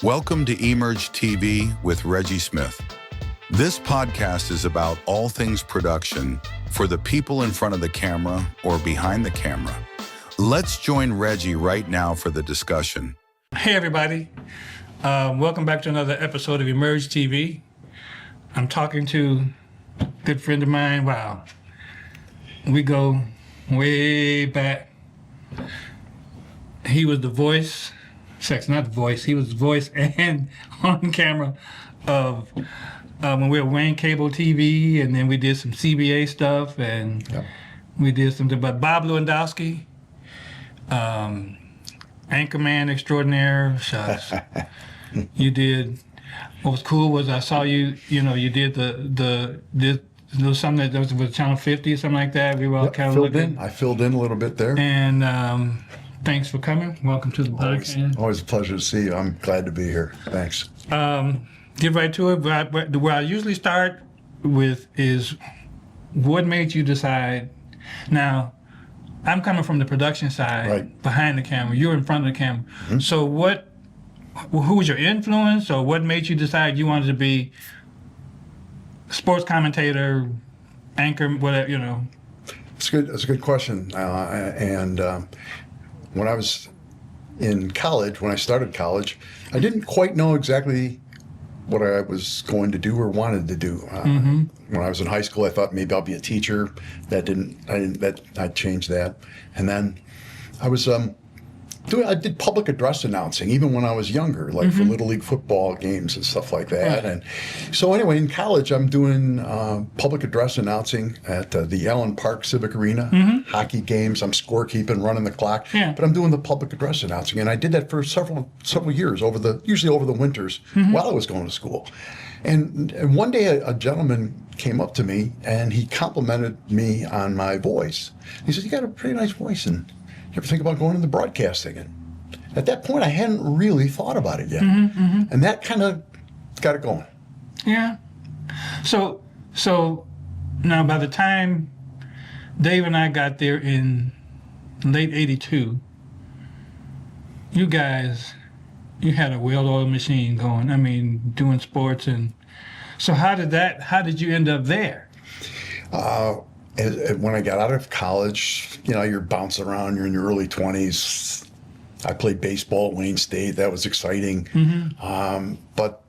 Welcome to EMERJ TV with Reggie Smith. This podcast is about all things production for the people in front of the camera or behind the camera. Let's join Reggie right now for the discussion. Hey everybody, welcome back to another episode of EMERJ TV. I'm talking to a good friend of mine. Wow, we go way back. He was the voice, he was the voice and on camera of when we were Wayne Cable TV, and then we did some CBA stuff, and we did something about Bob Lewandowski, anchorman extraordinaire. You did. What was cool was I saw you. You know, you did there was something that was with Channel 50 or something like that. We were all kind of filled in. I filled in a little bit there. And thanks for coming. Welcome to the podcast. Always a pleasure to see you. I'm glad to be here. Thanks. Get right to it. Where I usually start with is what made you decide. Now, I'm coming from the production side, right behind the camera. You're in front of the camera. Mm-hmm. So who was your influence, or what made you decide you wanted to be sports commentator, anchor, whatever, you know? It's good. It's a good question. When I was in college, when I started college, I didn't quite know exactly what I was going to do or wanted to do. When I was in high school, I thought maybe I'll be a teacher. I changed that. And then I did public address announcing even when I was younger, like for Little League football games and stuff like that. And so anyway, in college, I'm doing public address announcing at the Allen Park Civic Arena, hockey games. I'm scorekeeping, running the clock, but I'm doing the public address announcing. And I did that for several years, usually over the winters while I was going to school. And one day a gentleman came up to me and he complimented me on my voice. He said, "You got a pretty nice voice, and you ever think about going into broadcasting?" And at that point, I hadn't really thought about it yet. And that kind of got it going. Yeah. So now by the time Dave and I got there in late 82, you had a well-oiled machine going. I mean, doing sports. And so how did you end up there? When I got out of college, you're bouncing around, you're in your early 20s. I played baseball at Wayne State. That was exciting. But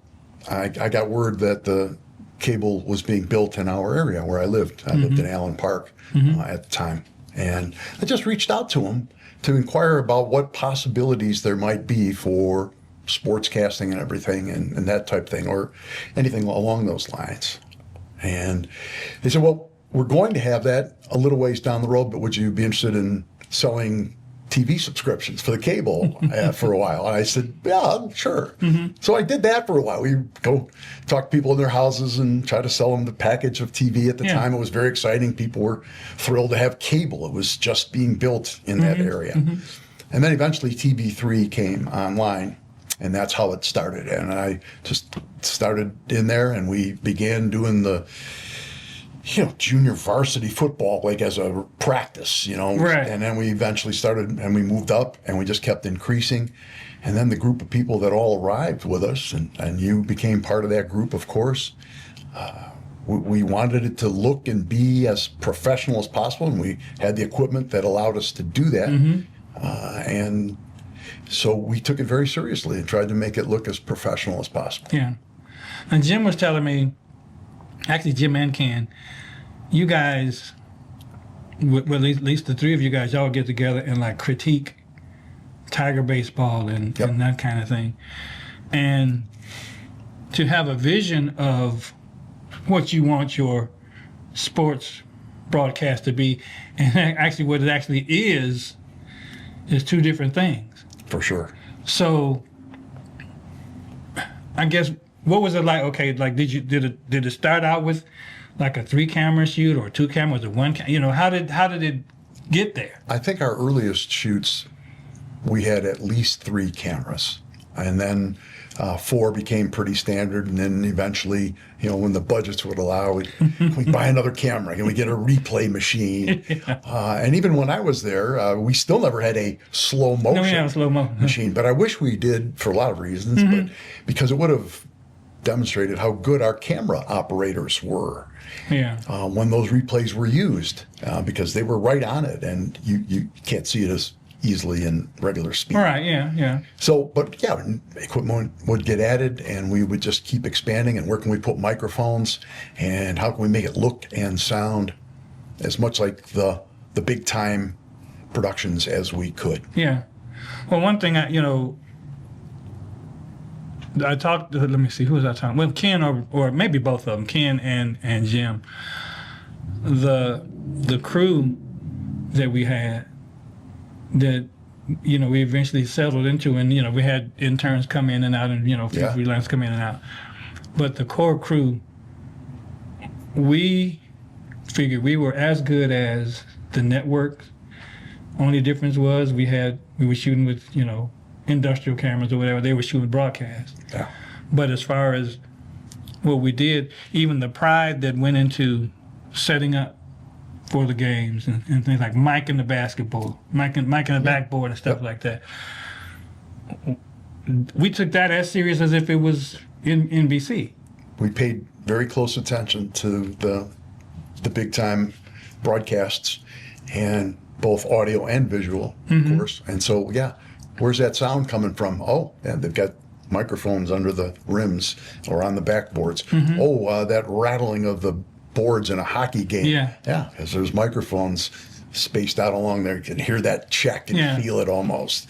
I got word that the cable was being built in our area where I lived. I lived in Allen Park at the time. And I just reached out to him to inquire about what possibilities there might be for sportscasting and everything and that type of thing, or anything along those lines. And they said, "Well, we're going to have that a little ways down the road, but would you be interested in selling TV subscriptions for the cable for a while?" And I said, "Yeah, sure." So I did that for a while. We go talk to people in their houses and try to sell them the package of TV. At the time, it was very exciting. People were thrilled to have cable. It was just being built in that area. And then eventually TV3 came online, and that's how it started. And I just started in there, and we began doing the junior varsity football, like as a practice, Right. And then we eventually started, and we moved up, and we just kept increasing. And then the group of people that all arrived with us, and you became part of that group, of course. We wanted it to look and be as professional as possible, and we had the equipment that allowed us to do that. And so we took it very seriously and tried to make it look as professional as possible. Yeah. And Jim was telling me, actually Jim and Ken, you guys, well, at least the three of you guys, y'all get together and like critique Tiger baseball and that kind of thing. And to have a vision of what you want your sports broadcast to be, and actually what it actually is two different things. For sure. So I guess, what was it like? Okay, like did it start out with like a 3-camera shoot or 2 cameras or 1 camera? How did it get there? I think our earliest shoots, we had at least 3 cameras. and then 4 became pretty standard, and then eventually, when the budgets would allow, we buy another camera, and we get a replay machine. And even when I was there, we still never had a slow motion machine, but I wish we did for a lot of reasons, but because it would have demonstrated how good our camera operators were when those replays were used, because they were right on it, and you can't see it as easily in regular speed. Right, yeah. So, but yeah, equipment would get added, and we would just keep expanding, and where can we put microphones, and how can we make it look and sound as much like the big time productions as we could. Yeah. Well, one thing I talked to, let me see, who was I talking? Well, Ken or maybe both of them, Ken and Jim. The crew that we had, that we eventually settled into, and we had interns come in and out, and freelance come in and out. But the core crew, we figured we were as good as the network. Only difference was we were shooting with industrial cameras or whatever. They were shooting broadcast. Yeah. But as far as what we did, even the pride that went into setting up for the games and things like miking the basketball, miking the backboard and stuff like that. We took that as serious as if it was in NBC. We paid very close attention to the big time broadcasts, and both audio and visual, of course. And so, where's that sound coming from? Oh, and they've got microphones under the rims or on the backboards. Oh, that rattling of the boards in a hockey game. Yeah, because there's microphones spaced out along there. You can hear that check and feel it almost.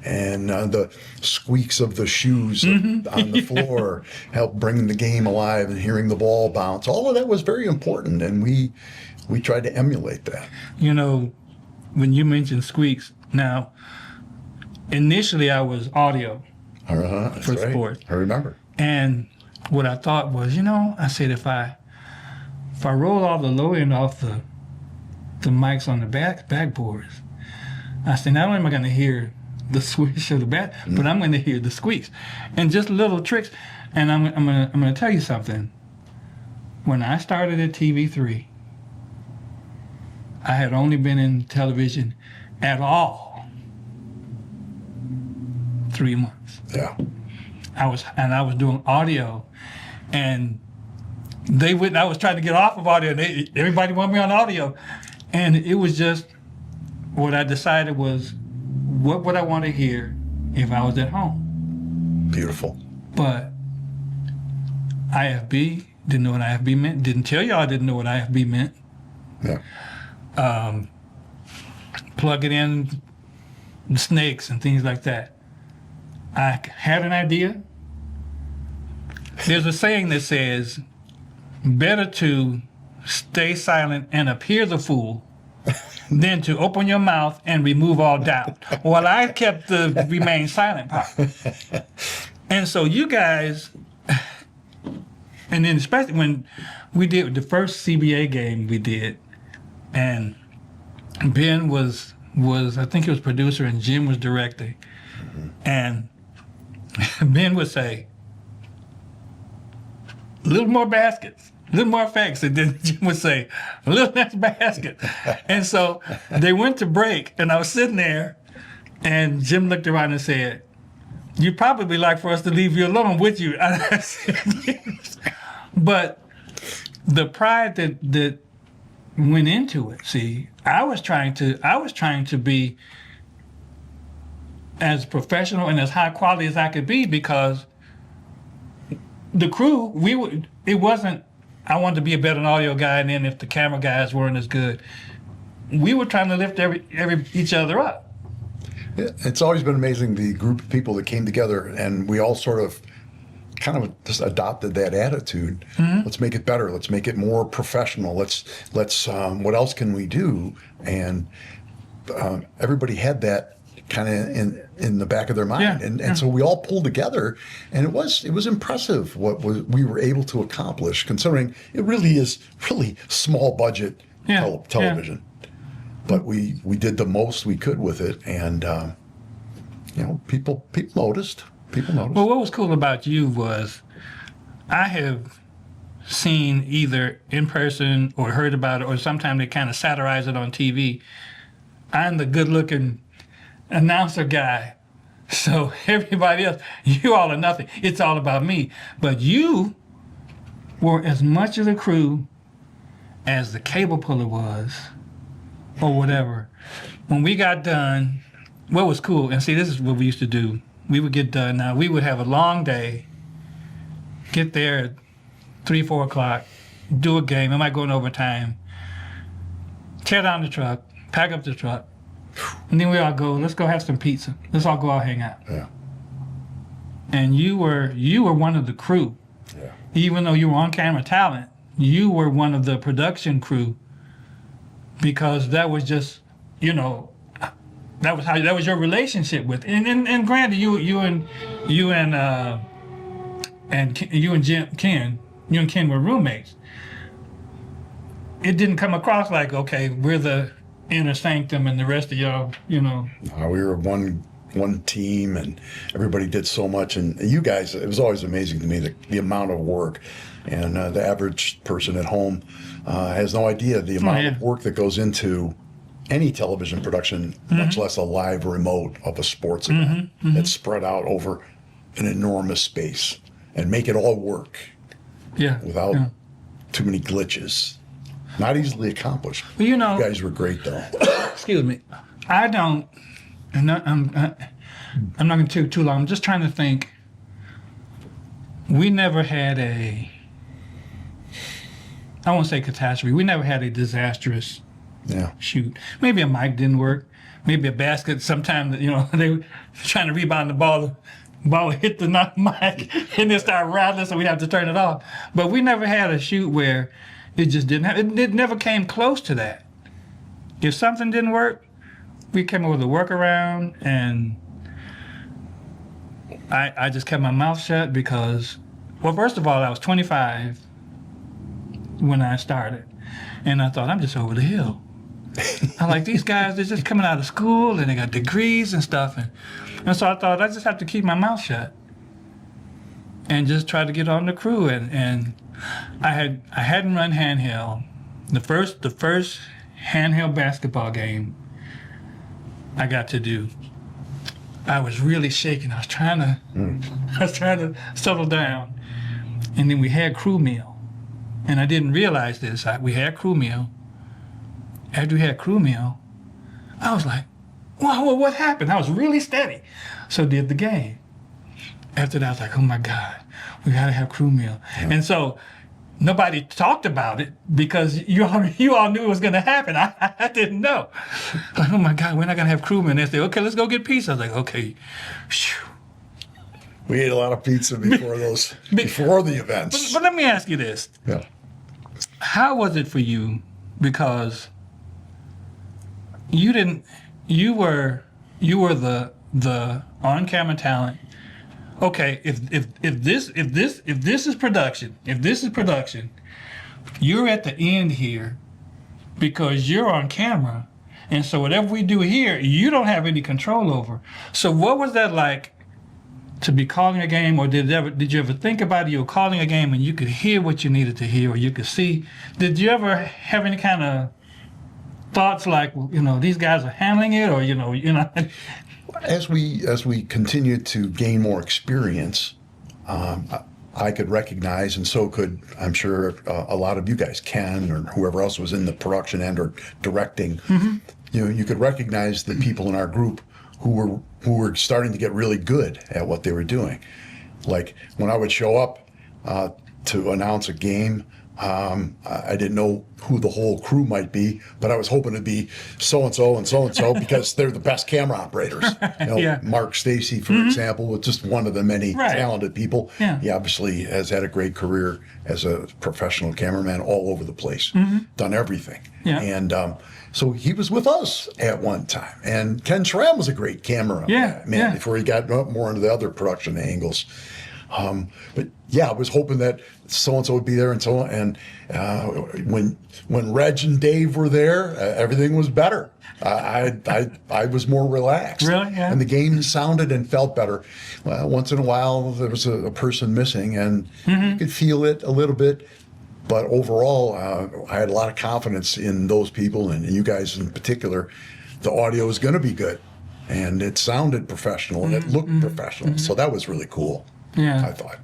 And the squeaks of the shoes on the floor help bring the game alive, and hearing the ball bounce. All of that was very important, and we tried to emulate that. When you mentioned squeaks, now, initially I was audio for sport. I remember. And what I thought was, I said, if I roll all the low end off the mics on the backboards, I said, not only am I going to hear the swish of the bat, but I'm going to hear the squeaks, and just little tricks. And I'm going to tell you something. When I started at TV3, I had only been in television at all 3 months. Yeah. I was doing audio, and I was trying to get off of audio, and everybody wanted me on audio. And it was just, what I decided was, what would I want to hear if I was at home? Beautiful. But IFB, didn't know what IFB meant. Didn't tell y'all I didn't know what IFB meant. Yeah. Plug it in, the snakes and things like that. I had an idea. There's a saying that says, better to stay silent and appear the fool than to open your mouth and remove all doubt. Well, I kept the remain silent part. And so you guys, and then especially when we did the first CBA game we did, and Ben was I think he was producer and Jim was directing. And Ben would say, a little more baskets, a little more effects. And then Jim would say, a little less basket. And so they went to break, and I was sitting there, and Jim looked around and said, you'd probably like for us to leave you alone with you. I said, yes. But the pride that went into it, see, I was trying to be as professional and as high quality as I could be, because the crew, it wasn't, I wanted to be a better audio guy, and then if the camera guys weren't as good, we were trying to lift each other up. Yeah, it's always been amazing, the group of people that came together, and we all sort of kind of just adopted that attitude. Let's make it better. Let's make it more professional. Let's what else can we do? And everybody had that kind of in the back of their mind, and so we all pulled together, and it was impressive what we were able to accomplish, considering it really is small budget television. But we did the most we could with it, and people noticed. People notice. Well, what was cool about you was I have seen either in person or heard about it, or sometimes they kind of satirize it on TV. I'm the good-looking announcer guy. So everybody else, you all are nothing. It's all about me. But you were as much of the crew as the cable puller was, or whatever. When we got done, what was cool, and see, this is what we used to do. We would get done. Now, we would have a long day, get there at 3, 4 o'clock, do a game. It might go in overtime, tear down the truck, pack up the truck, and then we all go, let's go have some pizza. Let's all go out hang out. Yeah. And you were one of the crew. Yeah. Even Even though you were on-camera talent, you were one of the production crew, because that was just, you know, that was your relationship with. And granted, you and Ken were roommates. It didn't come across like, okay, we're the inner sanctum and the rest of y'all, you know. we were one team, and everybody did so much. And you guys, it was always amazing to me, the amount of work. And the average person at home has no idea the amount of work that goes into any television production, much less a live remote of a sports event that's spread out over an enormous space, and make it all work without too many glitches. Not easily accomplished. Well, you know, you guys were great, though. excuse me. I'm not going to take too long. I'm just trying to think. We never had I won't say catastrophe. We never had a disastrous shoot. Maybe a mic didn't work. Maybe a basket. Sometimes, you know, they were trying to rebound the ball. The ball hit the mic and it started rattling, so we have to turn it off. But we never had a shoot where it just didn't happen. It never came close to that. If something didn't work, we came up with a workaround, and I just kept my mouth shut because, well, first of all, I was 25 when I started, and I thought, I'm just over the hill. I'm like, these guys, they're just coming out of school and they got degrees and stuff, and so I thought I just have to keep my mouth shut and just try to get on the crew. And I hadn't run handheld. The first handheld basketball game I got to do, I was really shaking. I was trying to settle down, and then we had crew meal, and I didn't realize this. We had crew meal. After we had crew meal, I was like, "Wow, what happened?" I was really steady, so did the game. After that, I was like, "Oh my God, we gotta have crew meal," and so. Nobody talked about it because you all knew it was going to happen. I didn't know. Like, oh my God, we're not going to have crewmen. They say, okay, let's go get pizza. I was like, okay. We ate a lot of pizza before before the events. But let me ask you this. Yeah. How was it for you? Because you were the on-camera talent. Okay, if this is production, you're at the end here because you're on camera, and so whatever we do here, you don't have any control over. So what was that like to be calling a game, or did you ever think about it? You were calling a game and you could hear what you needed to hear, or you could see. Did you ever have any kind of thoughts like, you know, these guys are handling it, or you know? As we continue to gain more experience, I could recognize, and so could, I'm sure, a lot of you guys, Ken or whoever else was in the production end or directing. You know, you could recognize the people in our group who were starting to get really good at what they were doing. Like when I would show up to announce a game, I didn't know who the whole crew might be, but I was hoping to be so-and-so and so-and-so because they're the best camera operators. You know, Mark Stacy, for example, was just one of the many talented people. Yeah. He obviously has had a great career as a professional cameraman all over the place, done everything. Yeah. And so he was with us at one time. And Ken Schramm was a great camera man before he got more into the other production angles. But yeah, I was hoping that so-and-so would be there and so on. And when Reg and Dave were there, everything was better. I was more relaxed. Really? Yeah. And the game sounded and felt better. Well, once in a while, there was a person missing, and you could feel it a little bit. But overall, I had a lot of confidence in those people, and you guys in particular. The audio was going to be good, and it sounded professional, and it looked professional. So that was really cool. Yeah. I thought.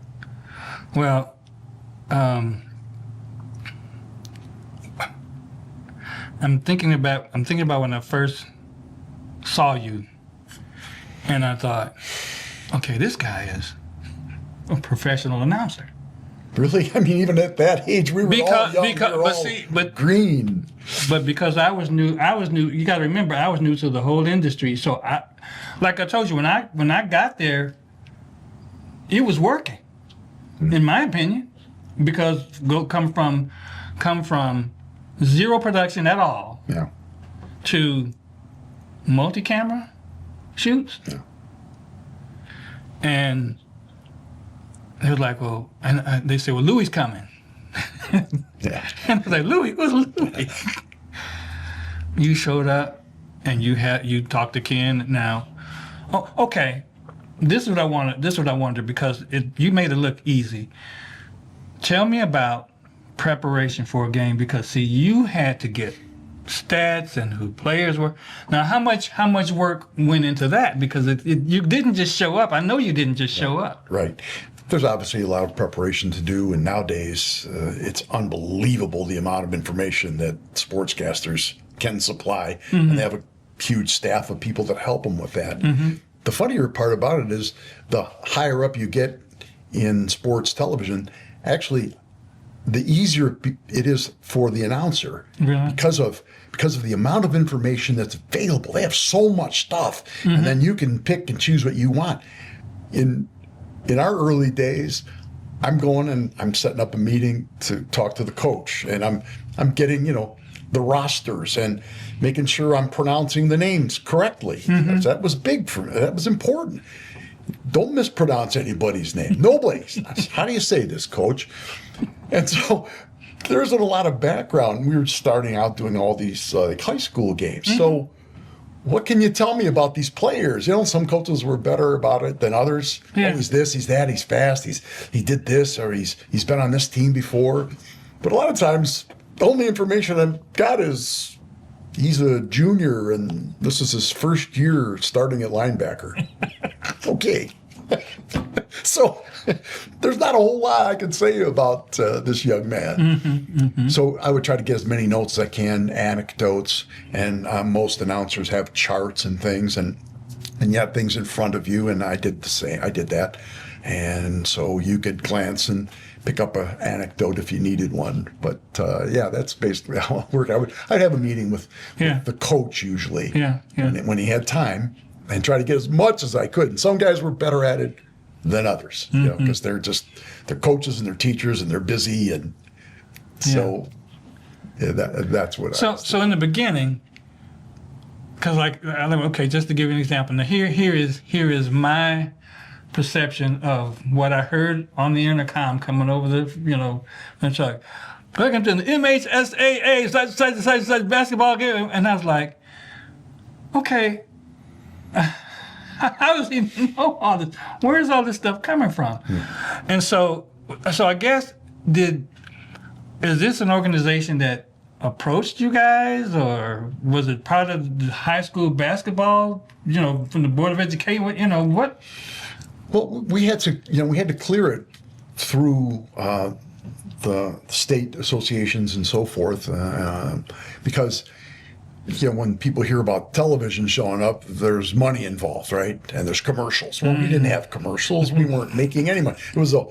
Well, I'm thinking about when I first saw you, and I thought, okay, this guy is a professional announcer. Really? I mean, even at that age, we were all young. Green. But because I was new. You got to remember, I was new to the whole industry. So like I told you, when I got there, it was working, in my opinion, because come from zero production at all, Yeah. to multi-camera shoots, Yeah. and they was like, well, and they said, well, Louis coming. Yeah. And I was like, Louis, who's Louis? You showed up, and you talked to Ken. Now, okay, this is what I wanted because you made it look easy. Tell me about preparation for a game, because see, you had to get stats and who players were. Now, how much work went into that? Because you didn't just show up. I know you didn't just show up. Right. There's obviously a lot of preparation to do, and nowadays it's unbelievable the amount of information that sportscasters can supply, and they have a huge staff of people that help them with that. The funnier part about it is the higher up you get in sports television, actually, the easier it is for the announcer, Really? because of the amount of information that's available. They have so much stuff, and then you can pick and choose what you want. In our early days, I'm going and I'm setting up a meeting to talk to the coach, and I'm getting the rosters and making sure I'm pronouncing the names correctly. That was big for me. That was important. Don't mispronounce anybody's name. Nobody's. How do you say this, coach? And so there isn't a lot of background. We were starting out doing all these like high school games. So what can you tell me about these players? Some coaches were better about it than others. Yeah. Oh, he's this, he's that, he's fast, he did this, or he's been on this team before. But a lot of times, the only information I've got is he's a junior and this is his first year starting at linebacker. Okay. So there's not a whole lot I can say about this young man. So I would try to get as many notes as I can, anecdotes, and most announcers have charts and things, and you have things in front of you, and I did the same. I did that. And so you could glance and pick up an anecdote if you needed one. But yeah, that's basically how it worked. I'd have a meeting with the coach usually when he had time, and try to get as much as I could. And some guys were better at it than others, because they're coaches and they're teachers and they're busy, and so that's what. So in the beginning, because okay, just to give you an example. Now here is my perception of what I heard on the intercom coming over the and so welcome to the MHSAA such basketball game, and I was like, okay. How does he know all this? Where's all this stuff coming from? And so I guess is this an organization that approached you guys, or was it part of the high school basketball? From the Board of Education. What? Well, we had to clear it through the state associations and so forth, because. When people hear about television showing up, there's money involved, right? And there's commercials. Well, we didn't have commercials. We weren't making any money. It was a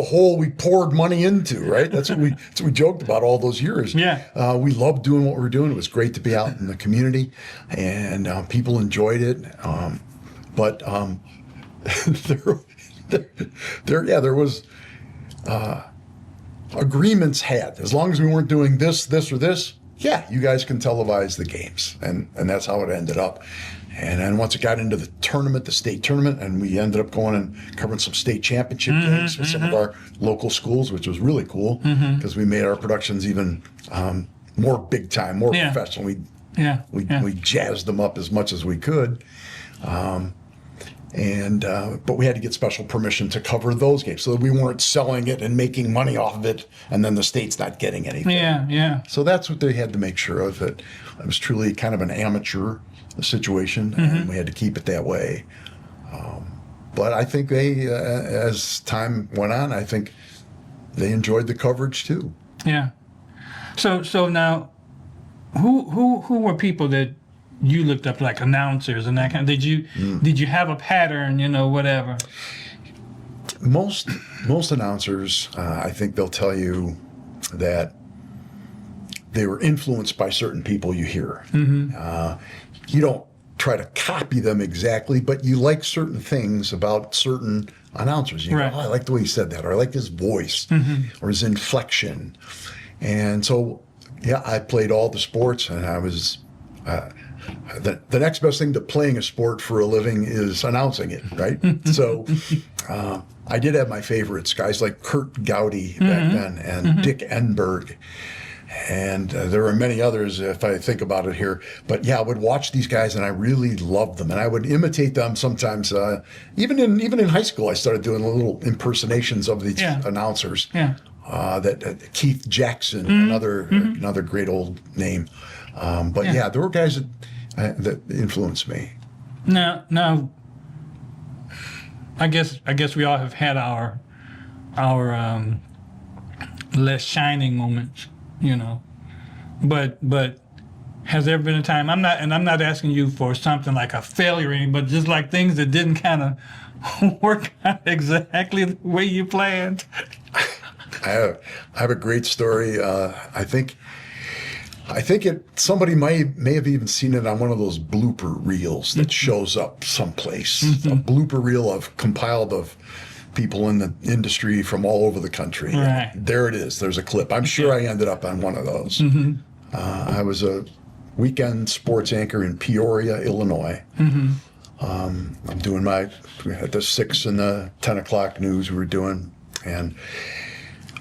hole we poured money into, right? That's what we joked about all those years. Yeah. We loved doing what we were doing. It was great to be out in the community, and people enjoyed it. But there was agreements had. As long as we weren't doing this, or this. Yeah, you guys can televise the games, and that's how it ended up. And then once it got into the tournament, the state tournament, and we ended up going and covering some state championship games with some of our local schools, which was really cool because we made our productions even more big time, more professional. We jazzed them up as much as we could. But we had to get special permission to cover those games so that we weren't selling it and making money off of it and then the state's not getting anything. Yeah. So that's what they had to make sure of. It was truly kind of an amateur situation, and we had to keep it that way. But I think they, as time went on, I think they enjoyed the coverage too. Yeah. So now, who were people that you looked up, like announcers and that kind? Did you have a pattern, whatever? Most announcers, I think they'll tell you that they were influenced by certain people you hear. You don't try to copy them exactly, but you like certain things about certain announcers. You go, I like the way he said that, or I like his voice, or his inflection. And so, I played all the sports, and I was the next best thing to playing a sport for a living is announcing it, right? So I did have my favorites, guys like Kurt Gowdy back then, and Dick Enberg. And there were many others if I think about it here. But I would watch these guys and I really loved them. And I would imitate them sometimes. Even in high school, I started doing little impersonations of these announcers. That Keith Jackson, another great old name. There were guys that influenced me. Now, I guess we all have had our less shining moments. But has there been a time, I'm not asking you for something like a failure, but just like things that didn't kind of work out exactly the way you planned? I have a great story. I think somebody may have even seen it on one of those blooper reels that shows up someplace. A blooper reel compiled of people in the industry from all over the country. Right. There it is. There's a clip. I'm sure I ended up on one of those. I was a weekend sports anchor in Peoria, Illinois. I'm doing at the 6 and the 10 o'clock news we were doing. And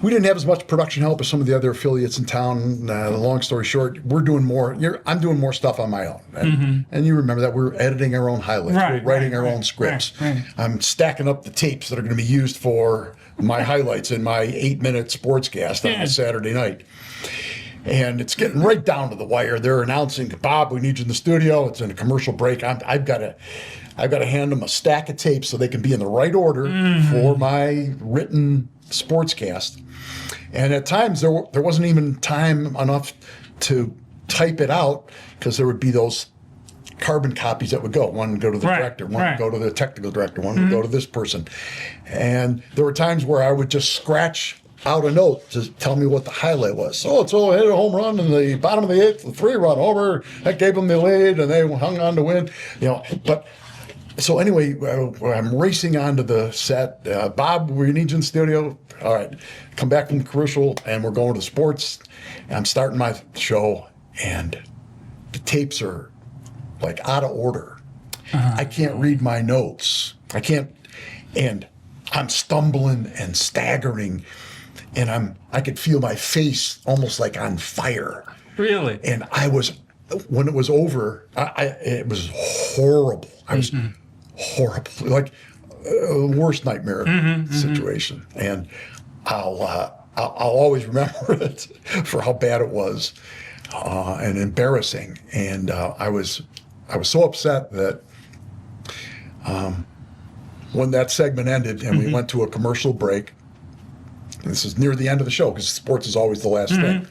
we didn't have as much production help as some of the other affiliates in town. Long story short, we're doing more. I'm doing more stuff on my own. And you remember that we're editing our own highlights. We're writing our own scripts. I'm stacking up the tapes that are going to be used for my highlights in my 8-minute sportscast on a Saturday night. And it's getting right down to the wire. They're announcing, Bob, we need you in the studio. It's in a commercial break. I've got to hand them a stack of tapes so they can be in the right order for my written sportscast. And at times there wasn't even time enough to type it out because there would be those carbon copies that would go. One would go to the director, one would go to the technical director, one would go to this person. And there were times where I would just scratch out a note to tell me what the highlight was. So hit a home run in the bottom of the 8th, the 3-run homer. That gave them the lead, and they hung on to win. But so anyway, I'm racing onto the set. Bob, we need you in the studio. All right, come back from the commercial, and we're going to sports. And I'm starting my show, and the tapes are like out of order. I can't read my notes. And I'm stumbling and staggering, and I could feel my face almost like on fire. Really? And when it was over, it was horrible. I was horrible, like worst nightmare situation. And I'll always remember it for how bad it was and embarrassing. And I was so upset that when that segment ended and we went to a commercial break. This is near the end of the show because sports is always the last thing.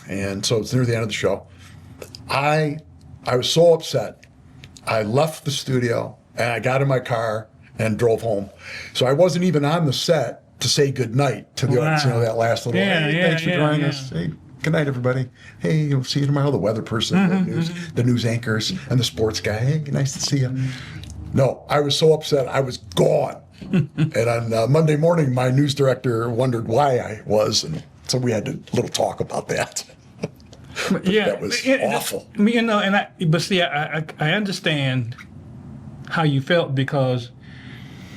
And so it's near the end of the show. I was so upset. I left the studio and I got in my car and drove home. So I wasn't even on the set to say good night to the audience. That last little, thanks for joining us. Hey, good night, everybody. Hey, we'll see you tomorrow. The weather person, the news anchors, and the sports guy. Hey, nice to see you. No, I was so upset. I was gone. And on Monday morning, my news director wondered why I was, and so we had a little talk about that. Yeah, That was awful. You know, but see, I understand how you felt, because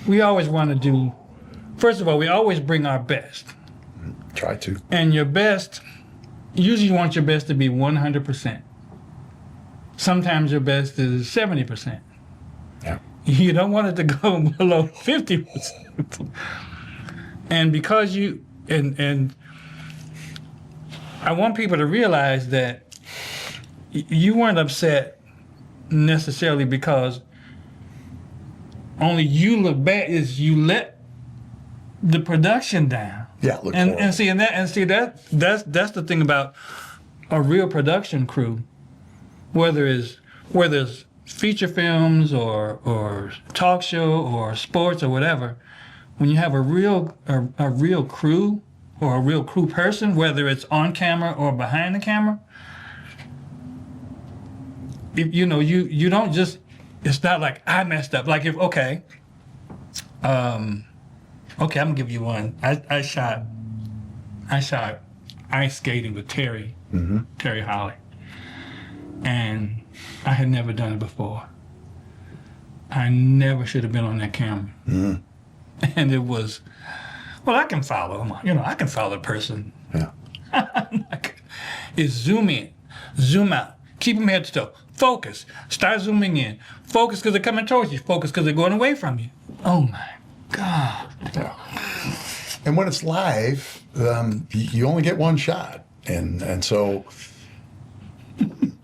we always want to do. First of all, we always bring our best, Try to. and your best. Usually, you want your best to be 100%. Sometimes your best is 70%. Yeah. You don't want it to go below 50%. And because and I want people to realize that you weren't upset necessarily because only you look bad, is you let the production down. Yeah, look and horrible. that's the thing about a real production crew, whether it's feature films or talk show or sports or whatever. When you have a real crew or a real crew person, whether it's on camera or behind the camera, if you don't just, it's not like I messed up. Like okay, I'm gonna give you one. I shot ice skating with Terry Holly, and I had never done it before. I never should have been on that camera. And it was, well, I can follow him. I can follow the person. Yeah. It's zoom in, zoom out, keep them head to toe, focus, start zooming in, focus because they're coming towards you, focus because they're going away from you. Oh my God. Yeah. And when it's live, you only get one shot, and so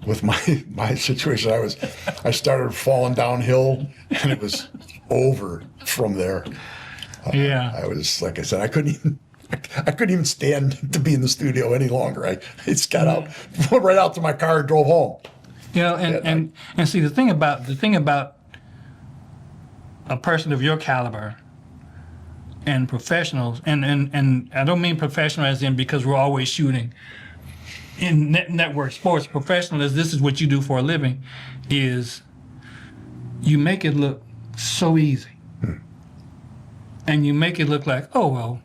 with my situation, I started falling downhill, and it was over from there. Yeah. I was, like I said, I couldn't even stand to be in the studio any longer. I just got out, went right out to my car and drove home. And see, the thing about a person of your caliber and professionals, and I don't mean professional as in because we're always shooting in network sports. Professional as this is what you do for a living, is you make it look so easy. And you make it look like, oh, well,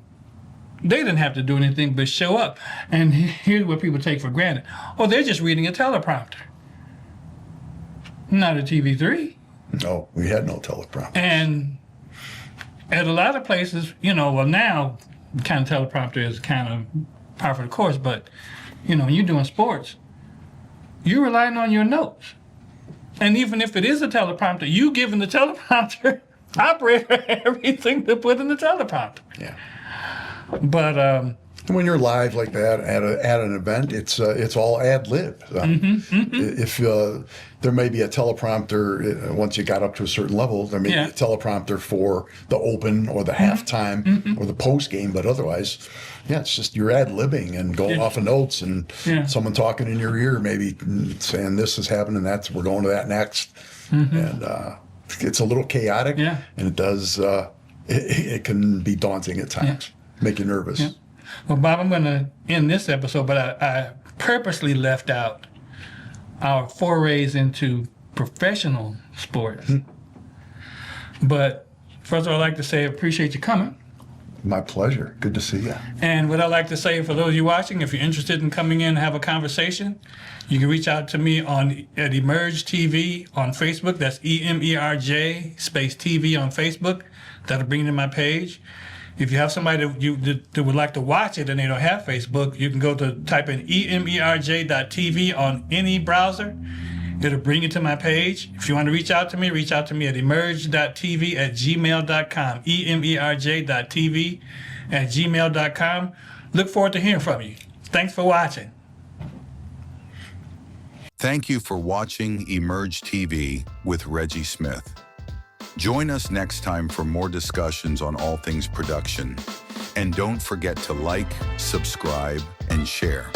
they didn't have to do anything but show up. And here's what people take for granted. Oh, they're just reading a teleprompter. Not a TV3. No, we had no teleprompter. And at a lot of places, well, now kind of teleprompter is kind of par for the course, but, when you're doing sports, you're relying on your notes. And even if it is a teleprompter, you giving the teleprompter operator everything to put in the teleprompter. Yeah. But when you're live like that at an event, it's all ad lib. If there may be a teleprompter once you got up to a certain level, there may be a teleprompter for the open or the halftime or the post game, but otherwise, it's just you're ad libbing and going off of notes and someone talking in your ear, maybe saying this is happening, we're going to that next, and it's a little chaotic, and it does it can be daunting at times, make you nervous. Yeah. Well, Bob, I'm going to end this episode, but I purposely left out our forays into professional sports. But first of all, I'd like to say I appreciate you coming. My pleasure. Good to see you. And what I'd like to say for those of you watching, if you're interested in coming in and have a conversation, you can reach out to me at EMERJ TV on Facebook. That's EMERJ TV on Facebook. That'll bring you to my page. If you have somebody that would like to watch it and they don't have Facebook, you can go to type in EMERJ.TV on any browser. It'll bring you to my page. If you want to reach out to me at emerj.tv@gmail.com. EMERJ.tv@gmail.com. Look forward to hearing from you. Thanks for watching. Thank you for watching EMERJ TV with Reggie Smith. Join us next time for more discussions on all things production. And don't forget to like, subscribe, and share.